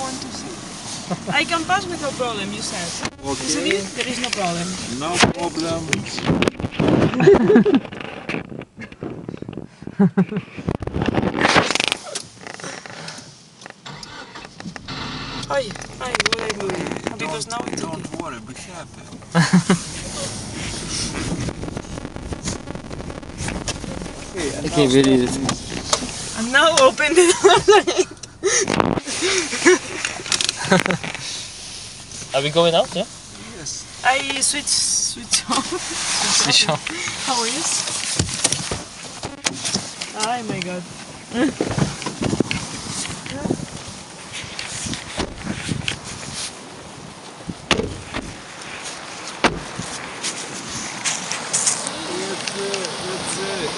want to see. I can pass without problem, you said. Isn't Okay, it? There is no problem. no problem. Ay, what are you doing? Because now it's okay. Don't worry, be happy. Okay, very easy. And now open the door. Are we going out? Yeah. Yes. I switch off. Switch on. How is? Oh my god.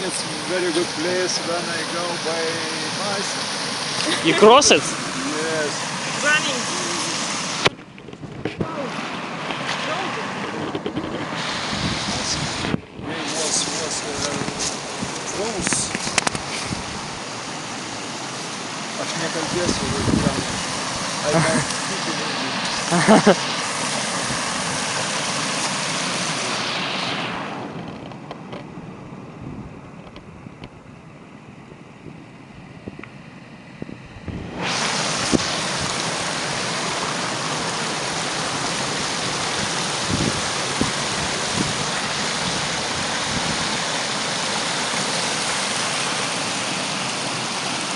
It's a very good place when I go by bicycle. You cross it? Yes. Running. It was close. Аж мне кольцо, I can't speak in English.